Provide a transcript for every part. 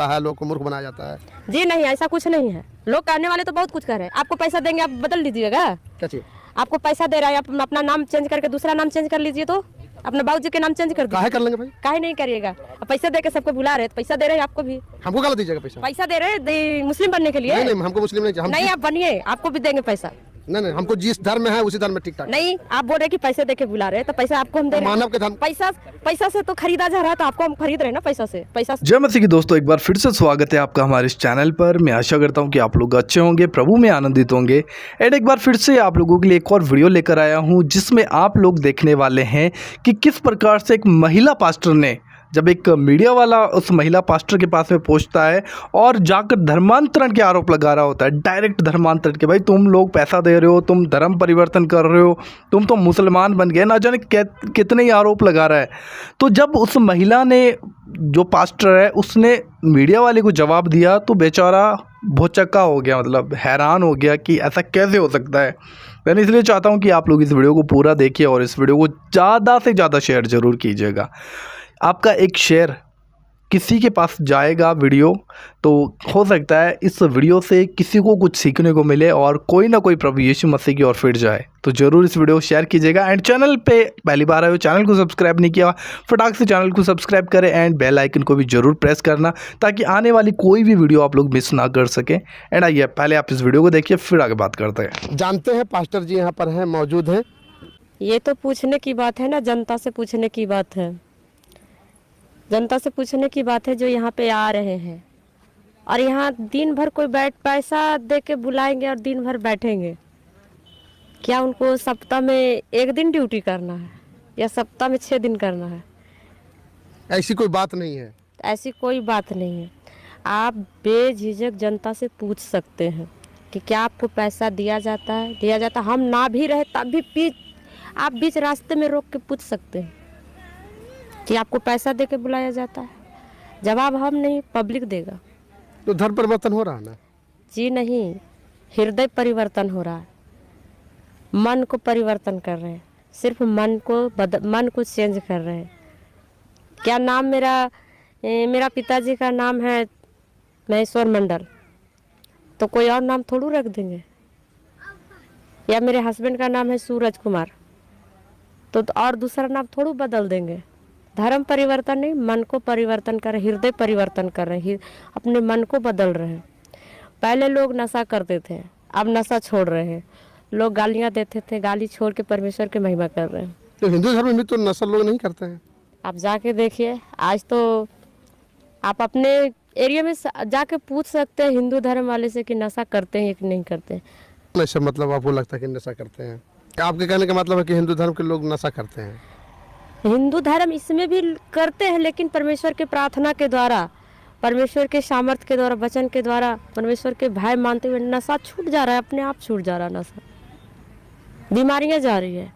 जाता है, लोग को मूर्ख बनाया जाता है। जी नहीं, ऐसा कुछ नहीं है। लोग कहने वाले तो बहुत कुछ कह रहे हैं। आपको पैसा देंगे, आप बदल लीजिएगा। क्या चीज? आपको पैसा दे रहा है, आप अपना नाम चेंज करके दूसरा नाम चेंज कर लीजिए। तो अपने बाबूजी के नाम चेंज कर दीजिए। काहे कर लेंगे भाई? काहे नहीं करिएगा? अब पैसा दे के सबको बुला रहे हैं, तो पैसा दे रहे हैं आपको भी। हमको गलत दीजिएगा पैसा? पैसा दे रहे हैं मुस्लिम बनने के लिए। नहीं नहीं, हमको मुस्लिम नहीं चाहिए। नहीं, आप बनिए, आपको भी देंगे पैसा। नहीं नहीं, हमको जिस धर्म में है उसी धर्म में ठीक ठाक। नहीं, आप बोल रहे कि पैसे दे के बुला रहे हैं, तो पैसा आपको हम दे रहे हैं। मानव के धर्म पैसा से तो खरीदा जा रहा है, तो आपको हम खरीद रहे हैं ना पैसा से। जय मसीह की दोस्तों, एक बार फिर से स्वागत है आपका हमारे इस चैनल पर। मैं आशा करता हूं कि आप लोग अच्छे होंगे, प्रभु में आनंदित होंगे। एंड एक बार फिर से आप लोगों के लिए एक और वीडियो लेकर आया हूं, जिसमें आप लोग देखने वाले हैं कि किस प्रकार से एक महिला पास्टर ने, जब एक मीडिया वाला उस महिला पास्टर के पास में पहुंचता है और जाकर धर्मांतरण के आरोप लगा रहा होता है, डायरेक्ट धर्मांतरण के, भाई तुम लोग पैसा दे रहे हो, तुम धर्म परिवर्तन कर रहे हो, तुम तो मुसलमान बन गए, ना जाने कितने ही आरोप लगा रहा है। तो जब उस महिला ने, जो पास्टर है, उसने मीडिया वाले को जवाब दिया, तो बेचारा भौचक्का हो गया, मतलब हैरान हो गया कि ऐसा कैसे हो सकता है। मैं इसलिए चाहता हूँ कि आप लोग इस वीडियो को पूरा देखिए और इस वीडियो को ज़्यादा से ज़्यादा शेयर ज़रूर कीजिएगा। आपका एक शेयर किसी के पास जाएगा वीडियो, तो हो सकता है इस वीडियो से किसी को कुछ सीखने को मिले और कोई ना कोई प्रभु यीशु मसीह की ओर फिर जाए। तो ज़रूर इस वीडियो को शेयर कीजिएगा। एंड चैनल पे पहली बार आए हो, चैनल को सब्सक्राइब नहीं किया, फटाक से चैनल को सब्सक्राइब करें एंड बेल आइकन को भी ज़रूर प्रेस करना, ताकि आने वाली कोई भी वीडियो आप लोग मिस ना कर सकें। एंड आइए पहले आप इस वीडियो को देखिए, फिर आगे बात करते हैं। जानते हैं पास्टर जी यहाँ पर हैं, मौजूद हैं। ये तो पूछने की बात है ना, जनता से पूछने की बात है। जनता से पूछने की बात है जो यहाँ पे आ रहे हैं, और यहाँ दिन भर कोई पैसा दे के बुलाएंगे और दिन भर बैठेंगे। क्या उनको सप्ताह में एक दिन ड्यूटी करना है या सप्ताह में 6 दिन करना है? ऐसी कोई बात नहीं है। ऐसी कोई बात नहीं है। आप बेझिझक जनता से पूछ सकते हैं कि क्या आपको पैसा दिया जाता है? दिया जाता, हम ना भी रहे तब भी आप बीच रास्ते में रोक के पूछ सकते हैं कि आपको पैसा दे के बुलाया जाता है। जवाब हम नहीं, पब्लिक देगा। तो धर्म परिवर्तन हो रहा है ना? जी नहीं, हृदय परिवर्तन हो रहा है। मन को परिवर्तन कर रहे हैं, सिर्फ मन को चेंज कर रहे हैं। क्या नाम मेरा पिताजी का नाम है महेश्वर मंडल, तो कोई और नाम थोड़ू रख देंगे? या मेरे हस्बैंड का नाम है सूरज कुमार, तो और दूसरा नाम थोड़ू बदल देंगे? धर्म परिवर्तन नहीं, मन को परिवर्तन कर रहे, हृदय परिवर्तन कर रहे हैं, अपने मन को बदल रहे हैं। पहले लोग नशा करते थे, अब नशा छोड़ रहे हैं। लोग गालियां देते थे, गाली छोड़ के परमेश्वर की महिमा कर रहे हैं। तो हिंदू धर्म में तो नशा लोग नहीं करते हैं। आप जाके देखिए, आज तो आप अपने एरिया में जाके पूछ सकते हैं हिंदू धर्म वाले से कि नशा करते हैं कि नहीं करते हैं। नशा मतलब आपको लगता है कि नशा करते हैं? आपके कहने का मतलब है कि हिंदू धर्म के लोग नशा करते हैं? हिंदू धर्म इसमें भी करते हैं, लेकिन परमेश्वर के प्रार्थना के द्वारा, परमेश्वर के सामर्थ्य के द्वारा, वचन के द्वारा, परमेश्वर के भय मानते हुए नशा छूट जा रहा है, अपने आप छूट जा रहा है नशा। बीमारियां जा रही है।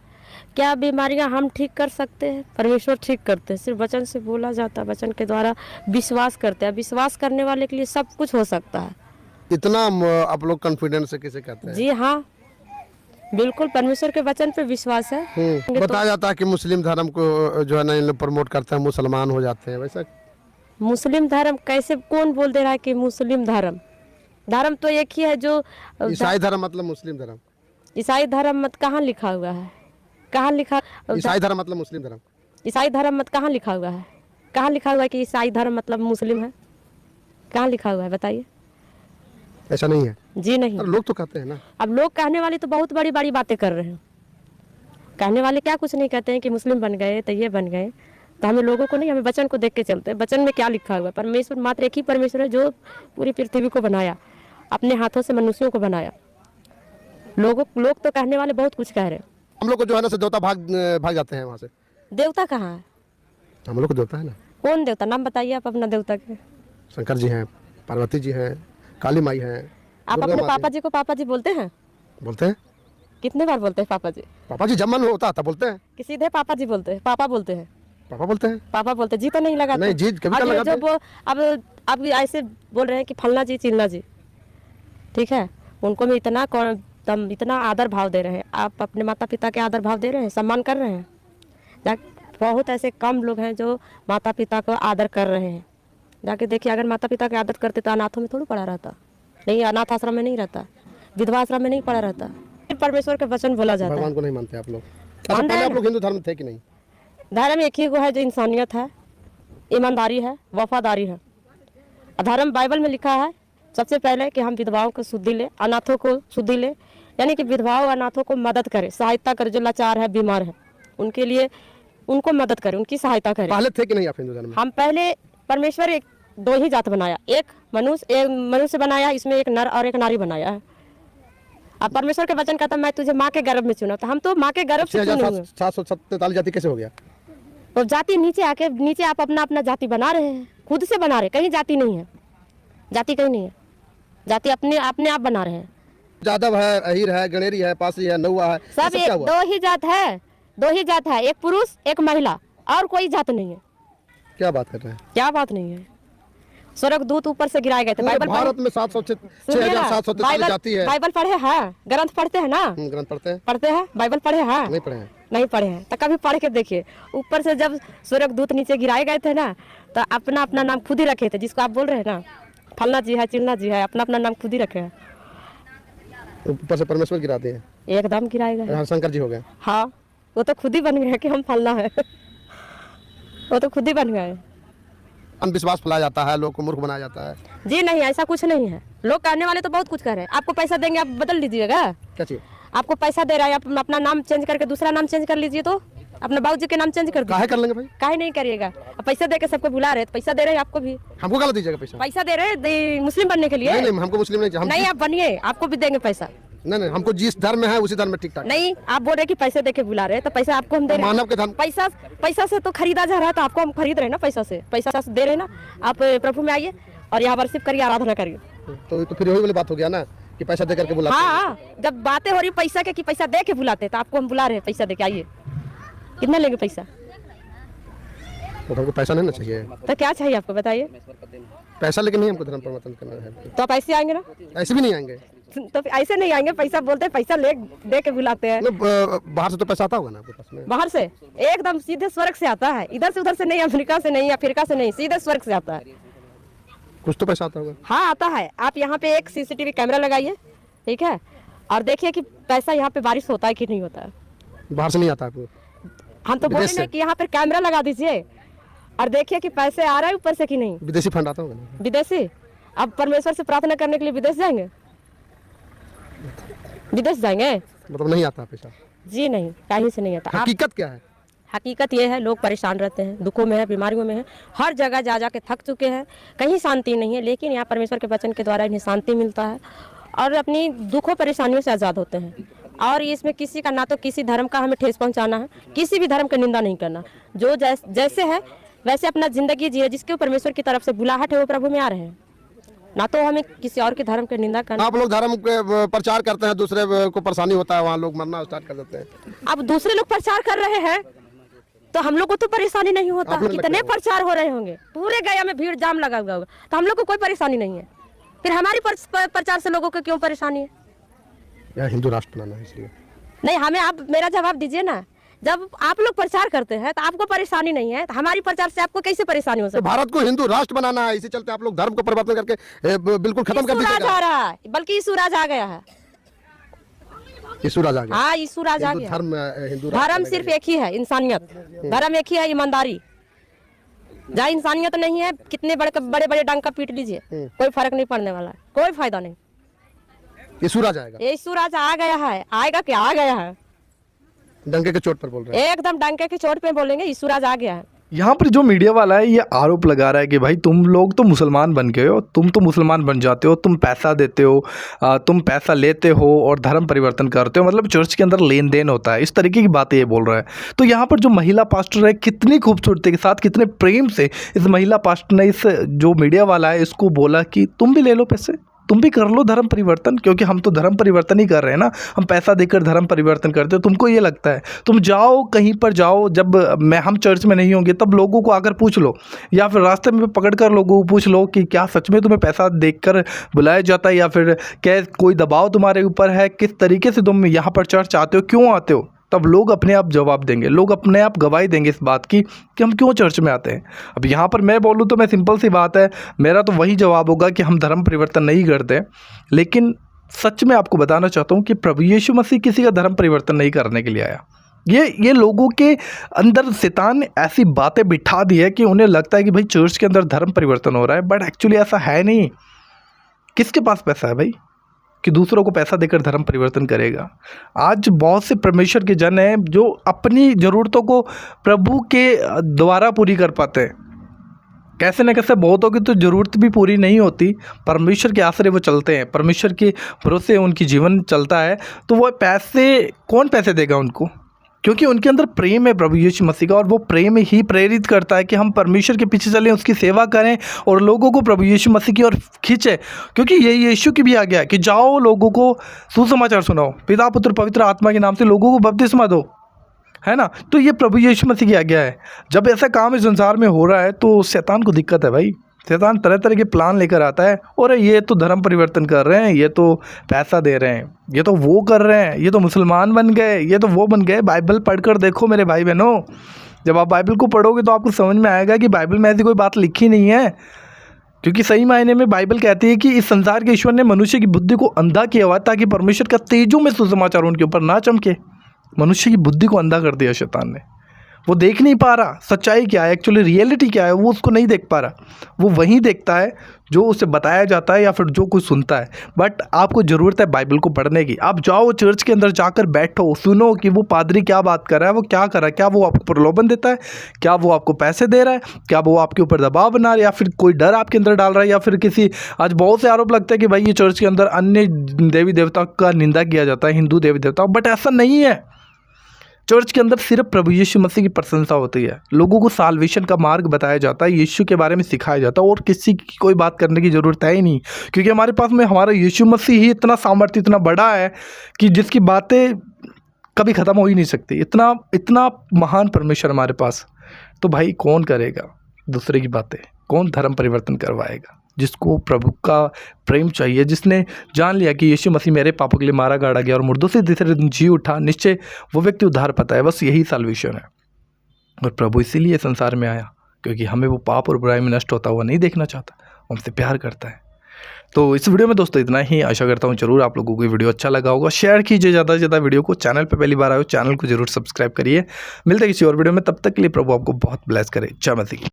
क्या बीमारियां हम ठीक कर सकते हैं? परमेश्वर ठीक करते हैं। सिर्फ वचन से बोला जाता है, वचन के द्वारा विश्वास करते हैं। विश्वास करने वाले के लिए सब कुछ हो सकता है। इतना आप लोग कॉन्फिडेंस से किसे कहते हैं? जी हाँ, बिल्कुल, परमेश्वर के वचन पे विश्वास है। बताया जाता है कि मुस्लिम धर्म को जो है ना इन लोग प्रमोट करते हैं, मुसलमान हो जाते हैं, वैसा? मुस्लिम धर्म कैसे? कौन बोल दे रहा है कि मुस्लिम धर्म? धर्म तो एक ही है, जो ईसाई धर्म मतलब मुस्लिम धर्म। ईसाई धर्म मत कहाँ लिखा हुआ है? कहाँ लिखा? ईसाई धर्म मतलब मुस्लिम धर्म। ईसाई धर्म मत कहाँ लिखा हुआ है? कहाँ लिखा हुआ है कि ईसाई धर्म मतलब मुस्लिम है? कहाँ लिखा हुआ है, बताइए। ऐसा नहीं है। जी नहीं। लोग तो कहते हैं ना। अब लोग कहने वाले तो बहुत बड़ी बड़ी बातें कर रहे हैं। कहने वाले क्या कुछ नहीं कहते हैं कि मुस्लिम बन गए तो ये बन गए। तो हमें लोगों को नहीं, हमें वचन को देख के चलते हैं। वचन में क्या लिखा हुआ है? परमेश्वर मात्र एक ही परमेश्वर है जो पूरी पृथ्वी को बनाया, अपने हाथों से मनुष्यों को बनाया। लोग तो कहने वाले बहुत कुछ कह रहे हैं। हम लोग को जो है ना से देवता भाग जाते हैं वहाँ से। देवता कहाँ है? हम लोग को देवता है ना। कौन देवता? नाम बताइए आप अपना देवता के। शंकर जी हैं, पार्वती जी हैं, काली माई हैं। आप अपने पापा जी को पापा जी बोलते हैं? बोलते हैं। कितने बार बोलते हैं पापा जी? पापा जी जब मन होता था बोलते हैं कि सीधे पापा जी बोलते हैं? पापा बोलते हैं? पापा बोलते हैं। पापा बोलते हैं, जी तो नहीं लगा? नहीं, जी कभी तो लगाते। जो अब ऐसे बोल रहे हैं कि फलना जी चिलना जी, ठीक है, उनको भी इतना आदर भाव दे रहे हैं। आप अपने माता पिता के आदर भाव दे रहे हैं, सम्मान कर रहे हैं? बहुत ऐसे कम लोग हैं जो माता पिता को आदर कर रहे हैं। जाके देखिए, अगर माता पिता की आदत करते तो अनाथों में थोड़ी पड़ा रहता, नहीं अनाथ आश्रम में नहीं रहता, विधवा आश्रम में नहीं पड़ा रहता। फिर परमेश्वर का वचन बोला जाता है। भगवान को नहीं मानते आप लोग? अच्छा, मानते पहले हैं आप लोग हिंदू धर्म थे कि नहीं? धर्म एक ही को है, जो इंसानियत है, ईमानदारी है, वफादारी है। धर्म बाइबल में लिखा है सबसे पहले कि हम विधवाओं को शुद्धि ले, अनाथों को शुद्धि ले, यानी कि विधवाओं अनाथों को मदद करे, सहायता करे, जो लाचार है, बीमार है, उनके लिए उनको मदद करे, उनकी सहायता करे। पहले थे कि नहीं आप हिंदू धर्म में? हम पहले परमेश्वर एक दो ही जात बनाया, एक मनुष्य बनाया, इसमें एक नर और एक नारी बनाया है। अब परमेश्वर के वचन कहता मैं तुझे माँ के गर्भ में चुना, तो हम तो माँ के गर्भ से चुने हुए। 6743 जाति कैसे हो गया? तो जाति नीचे आप अपना अपना जाति बना रहे हैं, खुद से बना रहे, कहीं जाति नहीं है, जाति कहीं नहीं है, जाति अपने आप बना रहे हैं। जादव है, अहीर है, गणेरी है, पासी है, नौआ है, सब ये क्या हुआ? दो ही जात है, एक पुरुष एक महिला, और कोई जात नहीं है। क्या बात कर रहे हैं? क्या बात नहीं है? स्वर्गदूत ऊपर से गिराए गए थे। पूरे भारत में 6743 जाति है। बाइबल पढ़े हैं, ग्रंथ पढ़ते हैं ना? ग्रंथ पढ़ते हैं? बाइबल पढ़े हैं? नहीं पढ़े हैं। नहीं पढ़े हैं तो कभी पढ़ के देखिए। ऊपर से जब स्वर्गदूत नीचे गिराए गए थे ना, तो अपना अपना नाम खुद ही रखे थे, जिसको आप बोल रहे हैं ना, फलना जी है, चिलना जी है, अपना अपना नाम खुद ही रखे हैं। ऊपर से परमेश्वर गिराते हैं? एकदम गिराए गए। शंकर जी हो गए? हाँ, वो तो खुद ही बन गए कि हम फलना है। वो तो खुद ही बन गए। अंधविश्वास फैलाया जाता है, लोग को मूर्ख बनाया जाता है। जी नहीं, ऐसा कुछ नहीं है। लोग कहने वाले तो बहुत कुछ कह रहे हैं। आपको पैसा देंगे, आप बदल लीजिएगा? क्या चीज? आपको पैसा दे रहा है, आप अपना नाम चेंज करके दूसरा नाम चेंज कर लीजिए, तो अपने बाबूजी के नाम चेंज कर दीजिए। काहे कर लेंगे भाई? काहे नहीं करिएगा? पैसा दे के सबको बुला रहे हैं, पैसा दे रहे हैं आपको भी। हमको क्या दीजिएगा पैसा? पैसा दे रहे हैं मुस्लिम बनने के लिए? नहीं, हमको मुस्लिम नहीं चाहिए। नहीं, आप बनिए, आपको भी देंगे पैसा। नहीं, हमको जिस धर्म में है उसी धर्म में ठीक ठाक। नहीं, आप बोल रहे कि पैसे दे के बुला रहे हैं, तो पैसा आपको हम दे रहे हैं। मानव के धर्म। पैसा से तो खरीदा जा रहा है, तो आपको हम खरीद रहे हैं ना, पैसा से दे रहे हैं ना। आप प्रभु में आइए और यहाँ वर्शिप करिए, आराधना करिए। तो फिर वही वाली बात हो गया ना कि पैसा दे करके बुलाते हैं। हाँ, जब बातें हो रही पैसा के कि पैसा दे के बुलाते, तो आपको हम बुला रहे हैं, पैसा दे के आइए। कितना लेंगे पैसा? तो हमको पैसा नहीं ना चाहिए। तो क्या चाहिए आपको, बताइए? पैसा लेके नहीं हमको धर्म परिवर्तन करना है। तो आप ऐसे आएंगे ना? ऐसे भी नहीं आएंगे। तो ऐसे नहीं आएंगे, पैसा बोलते हैं, पैसा दे के बुलाते हैं। बाहर से तो पैसा आता होगा ना आपके पास में? बाहर से एकदम सीधे स्वर्ग से आता है, इधर से उधर से नहीं, अमेरिका से नहीं, अफ्रीका से नहीं, सीधे स्वर्ग से आता है। कुछ तो पैसा आता होगा। हाँ, आता है। आप यहाँ पे एक CCTV कैमरा लगाइए, ठीक है, और देखिए कि पैसा यहाँ पे बारिश होता है कि नहीं होता है। बाहर से नहीं आता आपको? हम तो बोल रहे हैं कि यहाँ पे कैमरा लगा दीजिए और देखिए कि पैसे आ रहे हैं ऊपर से कि नहीं। विदेशी फंड आता होगा ना? विदेशी? अब परमेश्वर से प्रार्थना करने के लिए विदेश जाएंगे? विदेश जाएंगे? मतलब नहीं आता पैसा? जी नहीं, कहीं से नहीं आता। हकीकत क्या है? हकीकत ये है, लोग परेशान रहते हैं, दुखों में है, बीमारियों में है, हर जगह जा के थक चुके हैं, कहीं शांति नहीं है। लेकिन यहाँ परमेश्वर के वचन के द्वारा इन्हें शांति मिलता है और अपनी दुखों परेशानियों से आज़ाद होते हैं। और इसमें किसी का, ना तो किसी धर्म का हमें ठेस पहुंचाना है, किसी भी धर्म की निंदा नहीं करना। जो जैसे है वैसे अपना जिंदगी जिए, जिसके परमेश्वर की तरफ से बुलाहट है वो प्रभु में आ रहे हैं, ना तो हमें किसी और के धर्म की निंदा करना। आप लोग धर्म के प्रचार करते हैं, दूसरे को परेशानी होता है, वहाँ लोग मरना स्टार्ट कर देते हैं। अब दूसरे लोग प्रचार कर रहे हैं तो हम लोग को तो परेशानी नहीं होता। कितने प्रचार हो रहे होंगे, पूरे गया में भीड़ जाम लगा हुआ होगा, तो हम लोग को कोई परेशानी नहीं है। फिर हमारी प्रचार से लोगों को क्यों परेशानी है? यार हिंदू राष्ट्र बनाना है इसलिए। नहीं, हमें आप मेरा जवाब दीजिए ना। जब आप लोग प्रचार करते हैं तो आपको परेशानी नहीं है, तो हमारी प्रचार से आपको कैसे परेशानी हो सकती है? तो भारत को हिंदू राष्ट्र बनाना है, इसी चलते आप लोग धर्म को परिवर्तन करके बिल्कुल खत्म कर दीजिएगा। आ रहा है, बल्कि यीशु राज आ गया है। यीशु राज आ गया? हाँ, यीशु राज आ गया। धर्म सिर्फ एक ही है, इंसानियत। धर्म एक ही है, ईमानदारी। जहाँ इंसानियत नहीं है, कितने बड़े बड़े डंका पीट लीजिए, कोई फर्क नहीं पड़ने वाला है, कोई फायदा नहीं। यीशु राज आएगा? यीशु राज आ गया है। आएगा क्या? आ गया है। डंके के चोट पर बोल रहे हैं? एकदम डंके की चोट पे बोलेंगे, यीशु राज आ गया है। यहाँ पर जो मीडिया वाला है ये आरोप लगा रहा है कि भाई तुम लोग तो मुसलमान बन गए हो, तुम तो मुसलमान बन जाते हो, तुम पैसा देते हो, तुम पैसा लेते हो और धर्म परिवर्तन करते हो, मतलब चर्च के अंदर लेन देन होता है, इस तरीके की बातें ये बोल रहा है। तो यहाँ पर जो महिला पास्टर है, कितनी खूबसूरती के साथ, कितने प्रेम से इस महिला पास्टर ने इस जो मीडिया वाला है इसको बोला कि तुम भी ले लो पैसे, तुम भी कर लो धर्म परिवर्तन, क्योंकि हम तो धर्म परिवर्तन ही कर रहे हैं ना, हम पैसा देकर धर्म परिवर्तन करते हो। तुमको ये लगता है, तुम जाओ कहीं पर जाओ, जब हम चर्च में नहीं होंगे तब लोगों को आकर पूछ लो, या फिर रास्ते में पकड़ कर लोगों को पूछ लो कि क्या सच में तुम्हें पैसा देकर बुलाया जाता है, या फिर क्या कोई दबाव तुम्हारे ऊपर है, किस तरीके से तुम यहाँ पर चर्च आते हो, क्यों आते हो, तब लोग अपने आप जवाब देंगे, लोग अपने आप गवाही देंगे इस बात की कि हम क्यों चर्च में आते हैं। अब यहाँ पर मैं बोलूँ तो मैं सिंपल सी बात है, मेरा तो वही जवाब होगा कि हम धर्म परिवर्तन नहीं करते। लेकिन सच में आपको बताना चाहता हूँ कि प्रभु यीशु मसीह किसी का धर्म परिवर्तन नहीं करने के लिए आया। ये लोगों के अंदर शैतान ने ऐसी बातें बिठा दी है कि उन्हें लगता है कि भाई चर्च के अंदर धर्म परिवर्तन हो रहा है, बट एक्चुअली ऐसा है नहीं। किसके पास पैसा है भाई कि दूसरों को पैसा देकर धर्म परिवर्तन करेगा? आज बहुत से परमेश्वर के जन हैं जो अपनी ज़रूरतों को प्रभु के द्वारा पूरी कर पाते हैं। कैसे न कैसे बहुतों की तो ज़रूरत भी पूरी नहीं होती, परमेश्वर के आश्रय वो चलते हैं, परमेश्वर के भरोसे उनकी जीवन चलता है। तो वो पैसे कौन पैसे देगा उनको? क्योंकि उनके अंदर प्रेम है प्रभु यीशु मसीह का, और वो प्रेम ही प्रेरित करता है कि हम परमेश्वर के पीछे चलें, उसकी सेवा करें और लोगों को प्रभु यीशु मसीह की ओर खींचे। क्योंकि ये यीशु की भी आज्ञा है कि जाओ लोगों को सुसमाचार सुनाओ, पिता पुत्र पवित्र आत्मा के नाम से लोगों को बपतिस्मा दो, है ना। तो ये प्रभु यीशु मसीह की आज्ञा है। जब ऐसा काम इस संसार में हो रहा है तो शैतान को दिक्कत है भाई। शैतान तरह तरह के प्लान लेकर आता है, और ये तो धर्म परिवर्तन कर रहे हैं, ये तो पैसा दे रहे हैं, ये तो वो कर रहे हैं, ये तो मुसलमान बन गए, ये तो वो बन गए। बाइबल पढ़कर देखो मेरे भाई बहनों, जब आप बाइबल को पढ़ोगे तो आपको समझ में आएगा कि बाइबल में ऐसी कोई बात लिखी नहीं है। क्योंकि सही मायने में बाइबल कहती है कि इस संसार के ईश्वर ने मनुष्य की बुद्धि को अंधा किया हुआ ताकि परमेश्वर का तेजों में सुसमाचार उनके ऊपर ना चमके। मनुष्य की बुद्धि को अंधा कर दिया शैतान ने। वो देख नहीं पा रहा सच्चाई क्या है, एक्चुअली रियलिटी क्या है, वो उसको नहीं देख पा रहा। वो वही देखता है जो उसे बताया जाता है या फिर जो कुछ सुनता है। बट आपको ज़रूरत है बाइबल को पढ़ने की। आप जाओ चर्च के अंदर जाकर बैठो, सुनो कि वो पादरी क्या बात कर रहा है, वो क्या कर रहा है, क्या वो आपको प्रलोभन देता है, क्या वो आपको पैसे दे रहा है, क्या वो आपके ऊपर दबाव बना रहा है, या फिर कोई डर आपके अंदर डाल रहा है, या फिर किसी आज बहुत से आरोप लगता है कि भाई ये चर्च के अंदर अन्य देवी देवताओं का निंदा किया जाता है, हिंदू देवी देवताओं। बट ऐसा नहीं है। चर्च के अंदर सिर्फ प्रभु यीशु मसीह की प्रशंसा होती है, लोगों को साल्वेशन का मार्ग बताया जाता है, यीशु के बारे में सिखाया जाता है, और किसी की कोई बात करने की ज़रूरत है ही नहीं। क्योंकि हमारे पास में हमारा यीशु मसीह ही इतना सामर्थ्य, इतना बड़ा है कि जिसकी बातें कभी ख़त्म हो ही नहीं सकती। इतना इतना महान परमेश्वर हमारे पास। तो भाई कौन करेगा दूसरे की बातें? कौन धर्म परिवर्तन करवाएगा? जिसको प्रभु का प्रेम चाहिए, जिसने जान लिया कि यीशु मसीह मेरे पापों के लिए मारा गाड़ा गया और मुर्दों से तीसरे दिन जी उठा, निश्चय वो व्यक्ति उद्धार पाता है। बस यही साल्वेशन है। और प्रभु इसीलिए संसार में आया क्योंकि हमें वो पाप और बुराई में नष्ट होता हुआ नहीं देखना चाहता, वो हमसे प्यार करता है। तो इस वीडियो में दोस्तों इतना ही। आशा करता हूँ जरूर आप लोगों को ये वीडियो अच्छा लगा होगा। शेयर कीजिए ज़्यादा से ज़्यादा वीडियो को। चैनल पे पहली बार आए हो चैनल को जरूर सब्सक्राइब करिए। मिलते हैं किसी और वीडियो में, तब तक के लिए प्रभु आपको बहुत ब्लेस करे। जय मसीह।